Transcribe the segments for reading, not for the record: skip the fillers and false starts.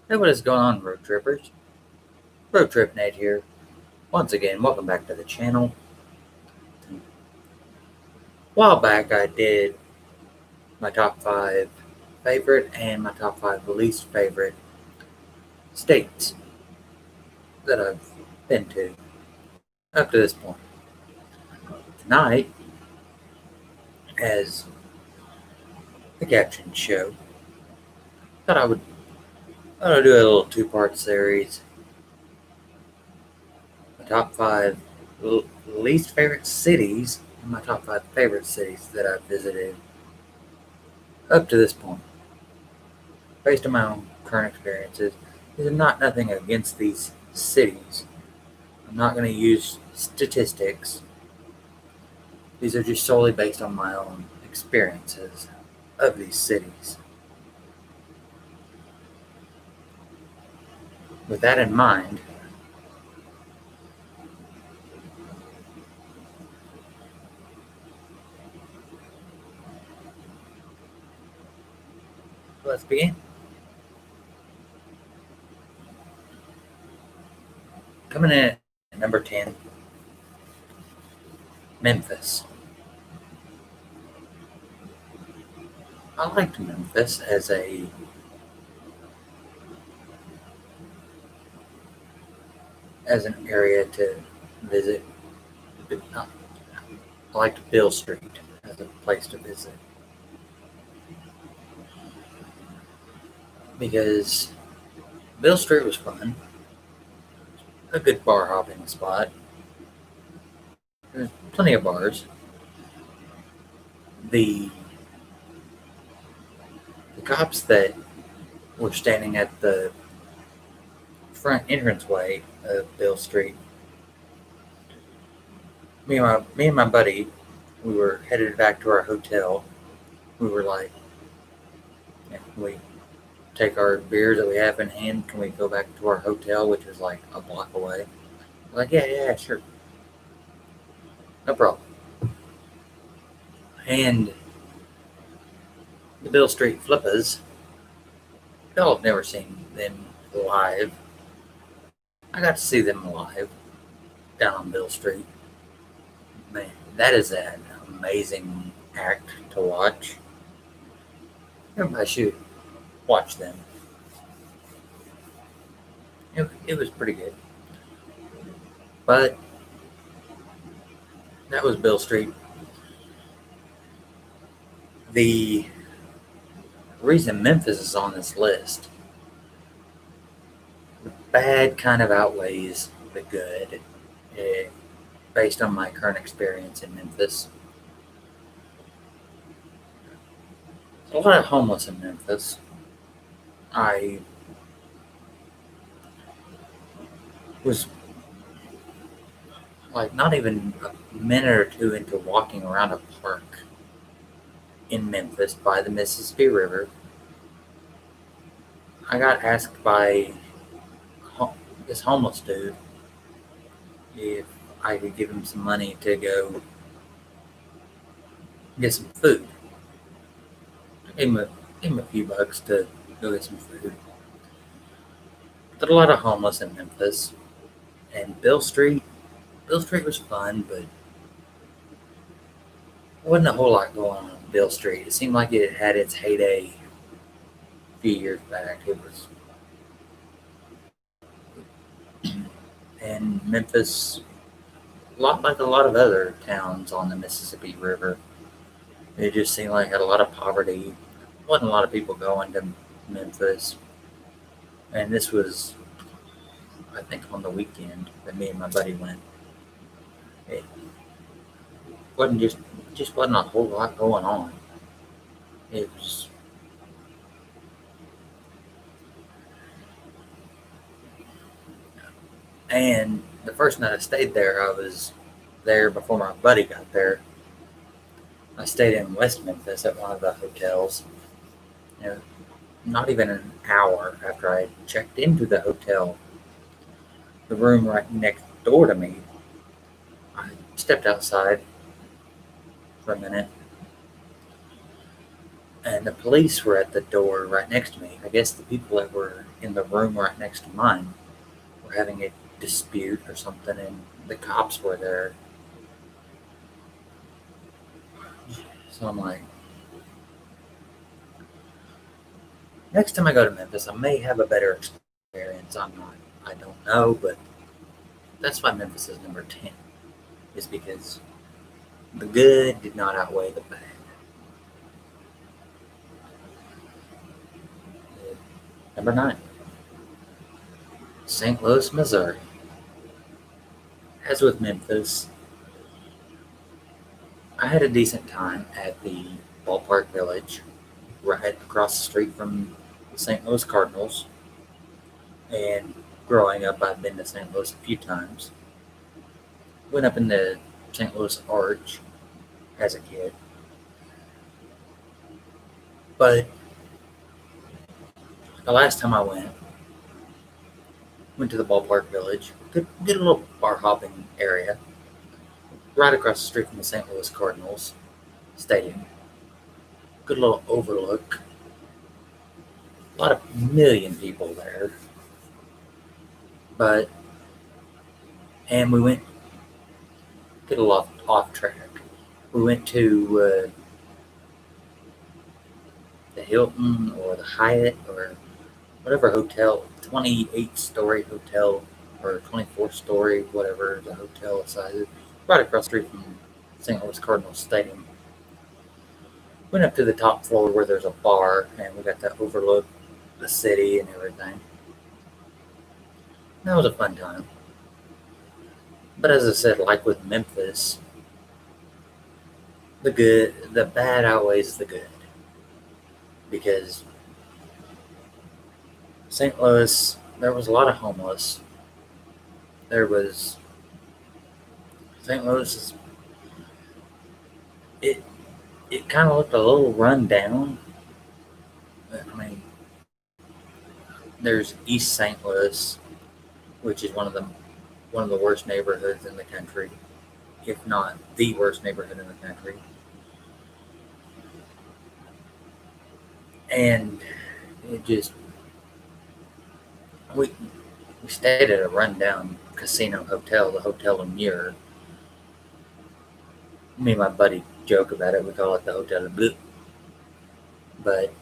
Hey, what is going on, road trippers? Road Trip Nate here. Once again, welcome back to the channel. A while back, I did my top five favorite and my top five least favorite states that I've been to up to this point. Tonight, as the caption show, thought I would do a little two-part series. My top five least favorite cities and my top five favorite cities that I've visited up to this point, based on my own current experiences. These are not nothing against these cities. I'm not going to use statistics. These are just solely based on my own experiences of these cities. With that in mind, let's begin. Coming in at number 10, Memphis. I liked Memphis as an area to visit. I liked Bill Street as a place to visit because Bill Street was fun, a good bar hopping spot. There's plenty of bars. The the cops that were standing at the front entranceway of Bill Street. Me and my buddy, we were headed back to our hotel. We were like, yeah, can we take our beers that we have in hand? Can we go back to our hotel, which is like a block away? We're like, yeah, sure, no problem. And the Bill Street Flippers, y'all have never seen them live. I got to see them live down on Bill Street. Man, that is an amazing act to watch. Everybody should watch them. It was pretty good. But that was Bill Street. The reason Memphis is on this list, the bad kind of outweighs the good, eh, based on my current experience in Memphis. There's a lot of homeless in Memphis. I was like not even a minute or two into walking around a park in Memphis by the Mississippi River. I got asked by this homeless dude if I could give him some money to go get some food. I gave him a few bucks to go get some food. There's a lot of homeless in Memphis, and Bill Street was fun, but there wasn't a whole lot going on Bill Street. It seemed like it had its heyday a few years back. It was, and Memphis, a lot like a lot of other towns on the Mississippi River, it just seemed like it had a lot of poverty. Wasn't a lot of people going to Memphis, and this was, I think, on the weekend that me and my buddy went. It wasn't just wasn't a whole lot going on. It was, and the first night I stayed there, I was there before my buddy got there. I stayed in West Memphis at one of the hotels. You know, not even an hour after I checked into the hotel, the room right next door to me, I stepped outside for a minute, and the police were at the door right next to me. I guess the people that were in the room right next to mine were having a dispute or something, and the cops were there. So I'm like, next time I go to Memphis, I may have a better experience. I don't know, but that's why Memphis is number 10, is because the good did not outweigh the bad. Number 9, St. Louis, Missouri. As with Memphis, I had a decent time at the Ballpark Village, right across the street from the St. Louis Cardinals. And growing up, I've been to St. Louis a few times. Went up in the St. Louis Arch as a kid. But the last time I went to the Ballpark Village, good little bar hopping area, right across the street from the St. Louis Cardinals Stadium. Good little overlook. A lot of million people there. But, and we went, get a lot off track. We went to the Hilton or the Hyatt or whatever hotel, 28-story hotel or 24-story, whatever the hotel size is, right across the street from St. Louis Cardinals Stadium. Went up to the top floor where there's a bar, and we got to overlook the city and everything. That was a fun time. But as I said, like with Memphis, the bad outweighs the good. Because St. Louis, there was a lot of homeless. There was St. Louis. It it kind of looked a little run down. I mean, there's East St. Louis, which is one of the worst neighborhoods in the country, if not the worst neighborhood in the country. And it just we we stayed at a rundown casino hotel, the Hotel Amur. Me and my buddy joke about it. We call it the Hotel Bleu. But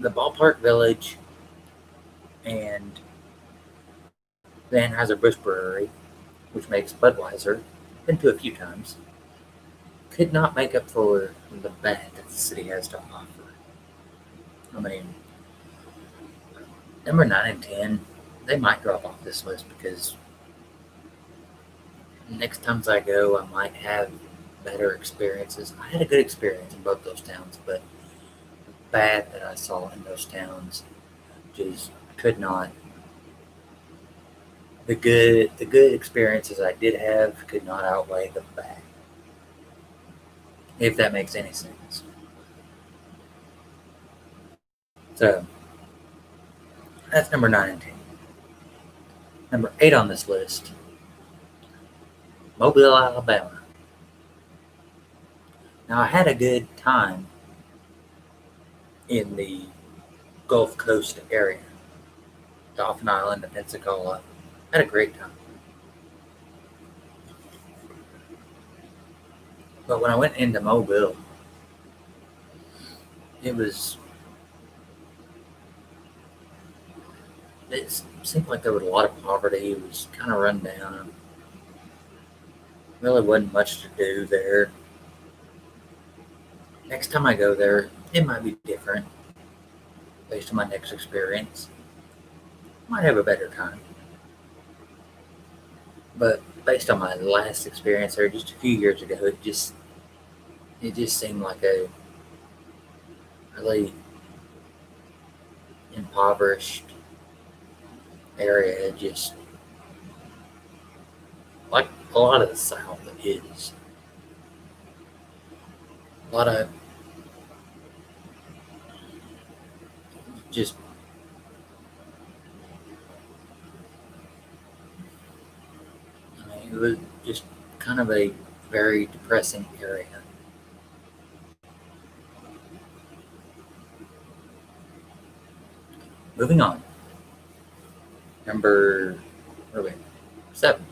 the Ballpark Village and the Anheuser-Busch Brewery, which makes Budweiser, been to a few times, could not make up for the bad that the city has to offer. I mean, number 9 and 10, they might drop off this list because next times I go, I might have better experiences. I had a good experience in both those towns, but the bad that I saw in those towns just could not. The good experiences I did have could not outweigh the bad, if that makes any sense. So that's number 9 and 10. Number 8 on this list, Mobile, Alabama. Now I had a good time in the Gulf Coast area, Dauphin Island and Pensacola. Had a great time. But when I went into Mobile, it was it seemed like there was a lot of poverty. It was kind of run down. Really wasn't much to do there. Next time I go there, it might be different based on my next experience. Might have a better time. But based on my last experience there just a few years ago, it just seemed like a really impoverished area, just like a lot of the South is. A lot of just, I mean, it was just kind of a very depressing area. moving on. Number 7,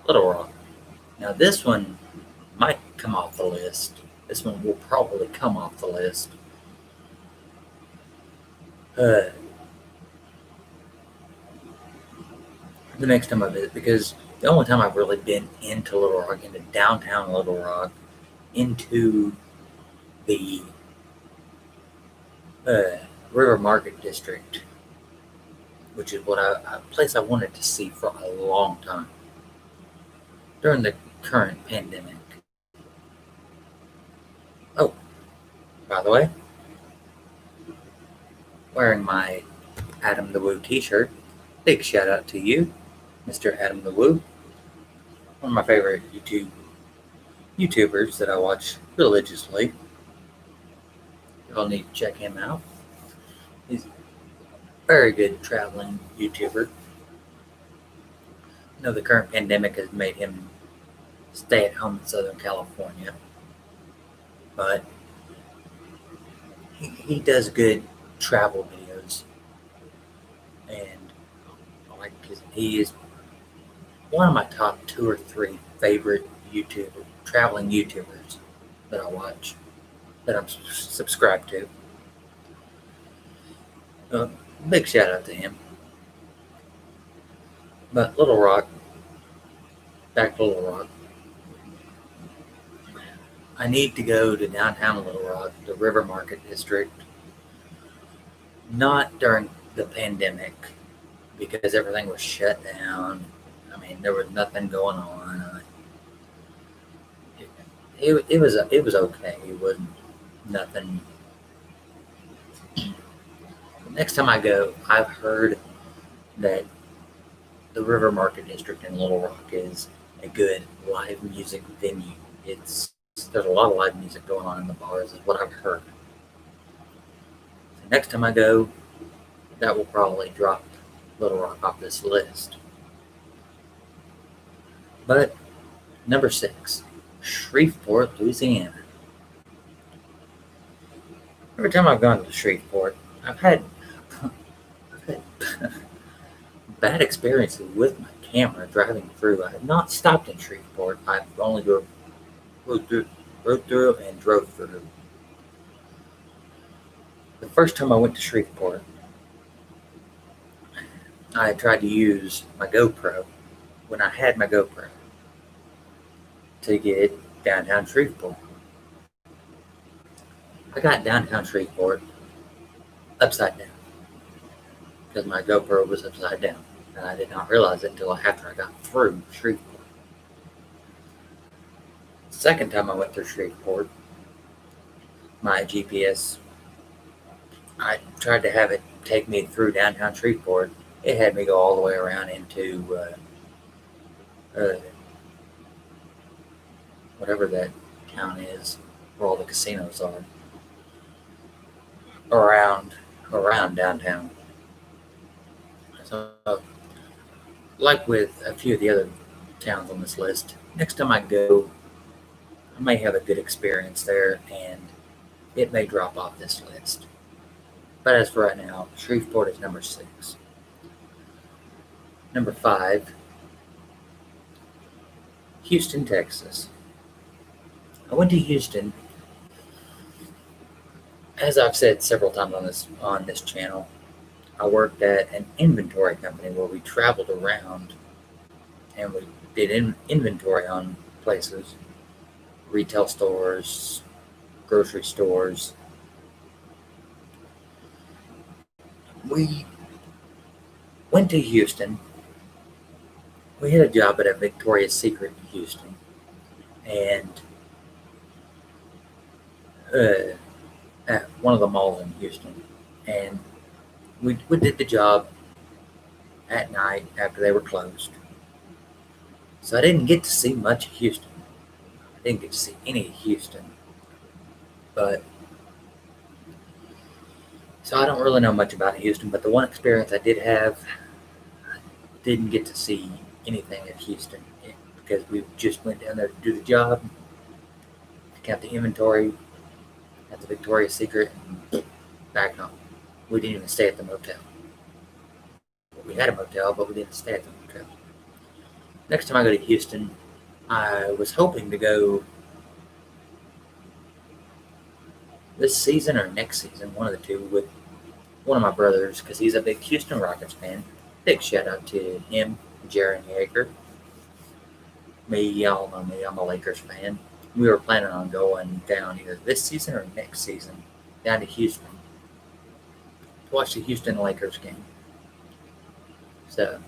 Little Rock. Now this one might come off the list. This one will probably come off the list. The next time I visit, because the only time I've really been into Little Rock, into downtown Little Rock, into the River Market District, which is what a place I wanted to see for a long time during the current pandemic. Oh, by the way, wearing my Adam the Woo t-shirt. Big shout out to you, Mr. Adam the Woo. One of my favorite YouTubers that I watch religiously. You'll need to check him out. He's a very good traveling YouTuber. I know the current pandemic has made him stay at home in Southern California, but he does good travel videos, and I like he is one of my top 2 or 3 favorite traveling YouTubers that I watch, that I'm subscribed to. Big shout out to him. But Little Rock, back to Little Rock. I need to go to downtown Little Rock, the River Market District, not during the pandemic, because everything was shut down. I mean, there was nothing going on. It was okay. It wasn't nothing. Next time I go, I've heard that the River Market District in Little Rock is a good live music venue. There's a lot of live music going on in the bars, is what I've heard. So next time I go, that will probably drop Little Rock off this list. But number 6, Shreveport, Louisiana. Every time I've gone to Shreveport, I've had bad experiences with my camera driving through. I have not stopped in Shreveport. I've only rode through and drove through. The first time I went to Shreveport, I tried to use my GoPro when I had my GoPro to get downtown Shreveport. I got downtown Shreveport upside down because my GoPro was upside down, and I did not realize it until after I got through Shreveport. Second time I went through Shreveport, my GPS, I tried to have it take me through downtown Shreveport. It had me go all the way around into whatever that town is where all the casinos are, around downtown. So, like with a few of the other towns on this list, next time I go, I may have a good experience there, and it may drop off this list. But as for right now, Shreveport is number 6. Number 5, Houston, Texas. I went to Houston, as I've said several times on this channel. I worked at an inventory company where we traveled around and we did inventory on places, retail stores, grocery stores. We went to Houston. We had a job at a Victoria's Secret in Houston, and at one of the malls in Houston. And we did the job at night after they were closed. So I didn't get to see much of Houston. I didn't get to see any of Houston. But so I don't really know much about Houston, but the one experience I did have, I didn't get to see anything of Houston because we just went down there to do the job, to count the inventory at the Victoria's Secret, and back home. We didn't even stay at the motel. We had a motel, but we didn't stay at the motel. Next time I go to Houston, I was hoping to go this season or next season, one of the two, with one of my brothers, because he's a big Houston Rockets fan. Big shout out to him, Jaron Yeager. Me, y'all know me, I'm a Lakers fan. We were planning on going down either this season or next season down to Houston to watch the Houston Lakers game. So,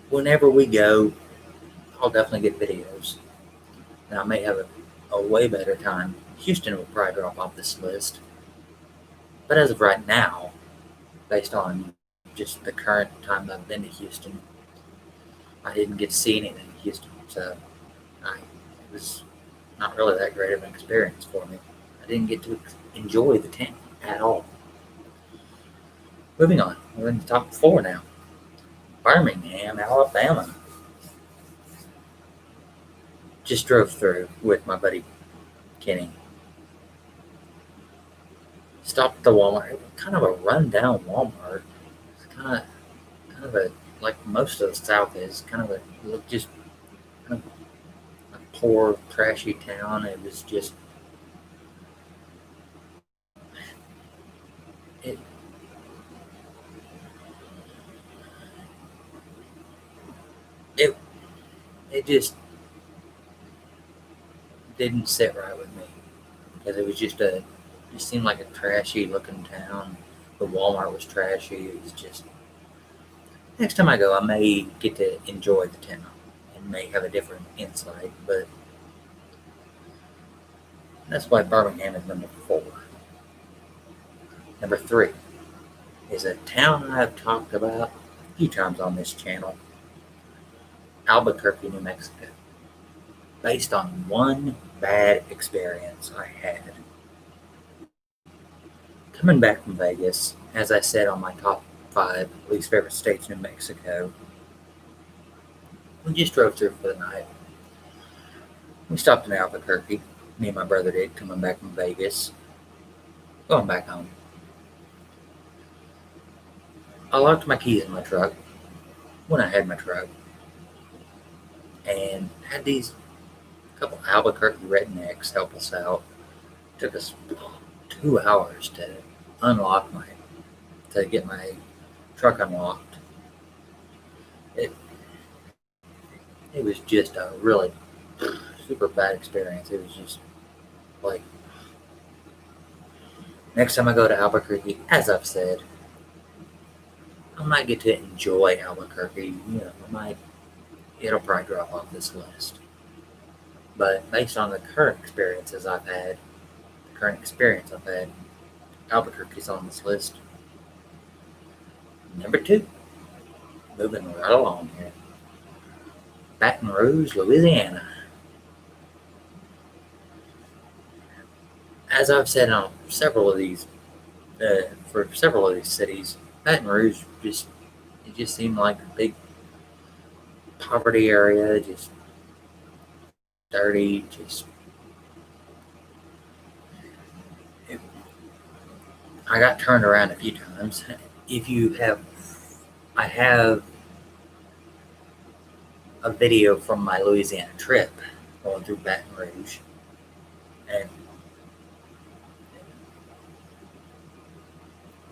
whenever we go, I'll definitely get videos. And I may have a way better time. Houston will probably drop off this list. But as of right now, based on just the current time I've been to Houston, I didn't get to see anything in Houston. So, it was not really that great of an experience for me. I didn't get to enjoy the town at all. Moving on, we're in the top 4 now. Birmingham, Alabama. Just drove through with my buddy Kenny. Stopped at the Walmart. Kind of a rundown Walmart. It's kind of a, like most of the South is, kind of just kind of a poor, trashy town. It was just it. It just didn't sit right with me because it was just seemed like a trashy looking town. The Walmart was trashy. It was just next time I go, I may get to enjoy the town and may have a different insight, but that's why Birmingham is number 4. Number 3 is a town I've talked about a few times on this channel, Albuquerque, New Mexico, based on one bad experience I had. Coming back from Vegas, as I said on my top 5 least favorite states, New Mexico, we just drove through for the night. We stopped in Albuquerque. Me and my brother did, coming back from Vegas, going back home. I locked my keys in my truck when I had my truck and had these couple Albuquerque rednecks help us out. It took us 2 hours to get my truck unlocked. It was just a really super bad experience. It was just like, next time I go to Albuquerque, as I've said, I might get to enjoy Albuquerque. It'll probably drop off this list. But based on the current experience I've had, Albuquerque's on this list. Number 2, moving right along here. Baton Rouge, Louisiana. As I've said on several of these cities, Baton Rouge just seemed like a big poverty area, just dirty, I got turned around a few times. I have a video from my Louisiana trip going through Baton Rouge, and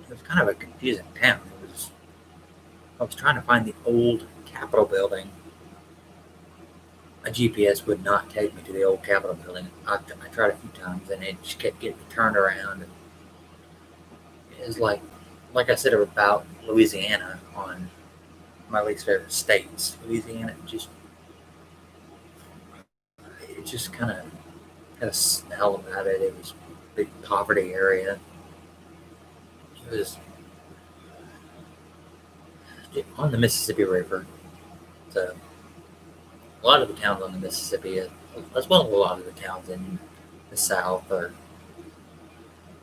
it was kind of a confusing town. I was trying to find the old Capitol building. A GPS would not take me to the old Capitol building. I tried a few times, and it just kept getting me turned around. It was like I said about Louisiana on my least favorite states. Louisiana just kind of had a smell about it. It was a big poverty area. It was on the Mississippi River. So a lot of the towns on the Mississippi, as well as a lot of the towns in the South, are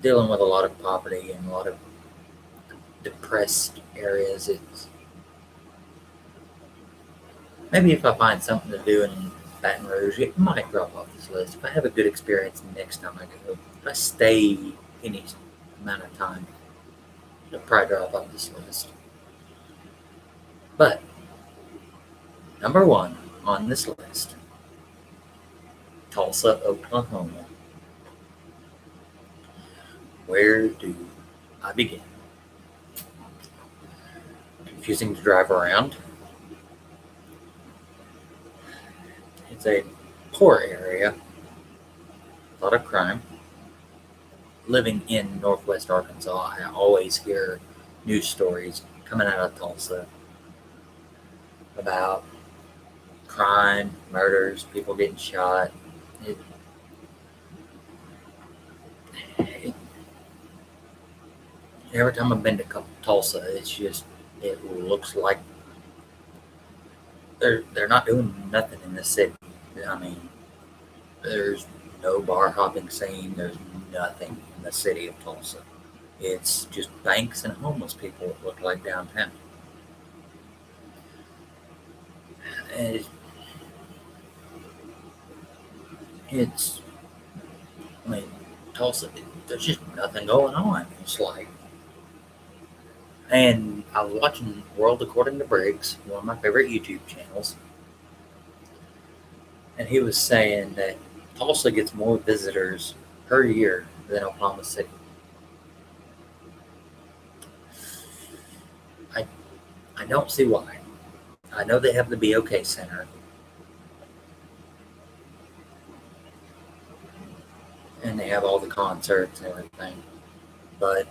dealing with a lot of poverty and a lot of depressed areas. Maybe if I find something to do in Baton Rouge, it might drop off this list. If I have a good experience next time I go, if I stay amount of time to probably drop off this list. But number one on this list, Tulsa, Oklahoma. Where do I begin? Confusing to drive around. It's a poor area, a lot of crime. Living in Northwest Arkansas, I always hear news stories coming out of Tulsa about crime, murders, people getting shot. Every time I've been to Tulsa, it looks like they're not doing nothing in the city. I mean, there's no bar hopping scene. There's nothing in the city of Tulsa. It's just banks and homeless people, it look like downtown. And it's, I mean, Tulsa, there's just nothing going on. It's like, and I was watching World According to Briggs, one of my favorite YouTube channels, and he was saying that Tulsa gets more visitors per year than Oklahoma City. I don't see why. I know they have the BOK Center, and they have all the concerts and everything, but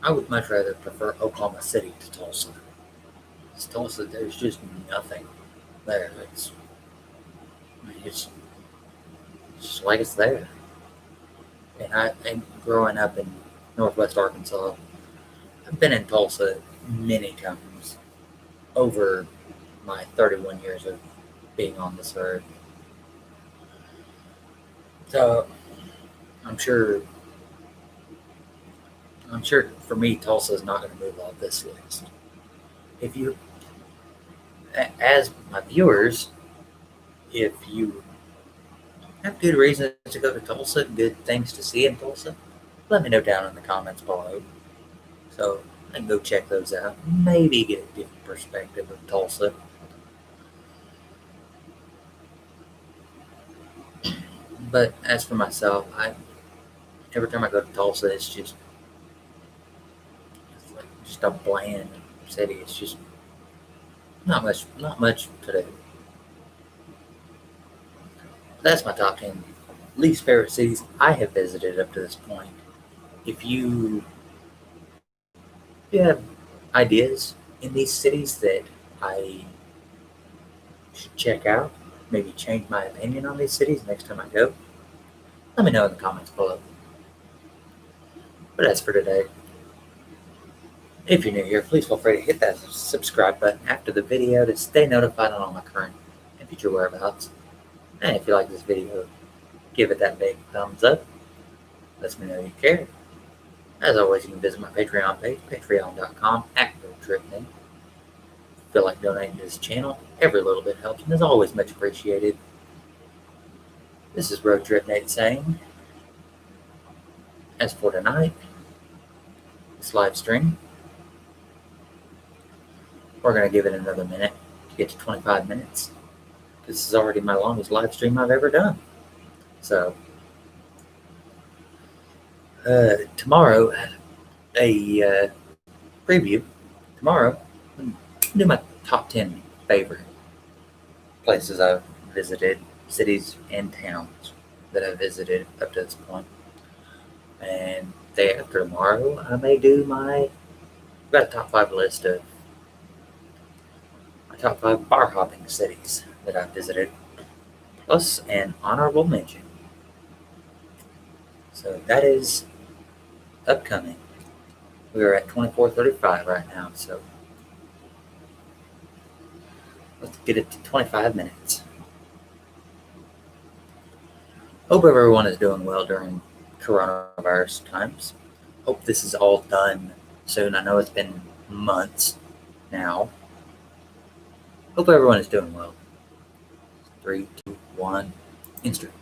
I would much rather prefer Oklahoma City to Tulsa. It's Tulsa, there's just nothing there. It's just like it's there. And growing up in Northwest Arkansas, I've been in Tulsa many times over my 31 years of being on this earth. So I'm sure for me, Tulsa is not going to move off this list. If you, as my viewers, if you have good reasons to go to Tulsa, good things to see in Tulsa, let me know down in the comments below. So I can go check those out. Maybe get a different perspective of Tulsa. But as for myself, every time I go to Tulsa, it's just a bland city. It's just not much to do. That's my top 10 least favorite cities I have visited up to this point. If you have ideas in these cities that I should check out, maybe change my opinion on these cities next time I go, let me know in the comments below. But as for today, if you're new here, please feel free to hit that subscribe button after the video to stay notified on all my current and future whereabouts. And if you like this video, give it that big thumbs up. Lets me know you care. As always, you can visit my Patreon page, patreon.com/RoadTripNate. If you feel like donating to this channel, every little bit helps and is always much appreciated. This is Road Trip Nate saying, as for tonight, this live stream, we're going to give it another minute to get to 25 minutes. This is already my longest live stream I've ever done. So, tomorrow, a preview. Tomorrow, I'll do my top 10 favorite places I've visited, cities and towns that I've visited up to this point. And day after tomorrow, I may do I've got a top 5 list of my top 5 bar hopping cities that I've visited, plus an honorable mention. So that is upcoming. We are at 24:35 right now, so let's get it to 25 minutes. Hope everyone is doing well during coronavirus times. Hope this is all done soon. I know it's been months now. Hope everyone is doing well. 3, 2, 1, insert.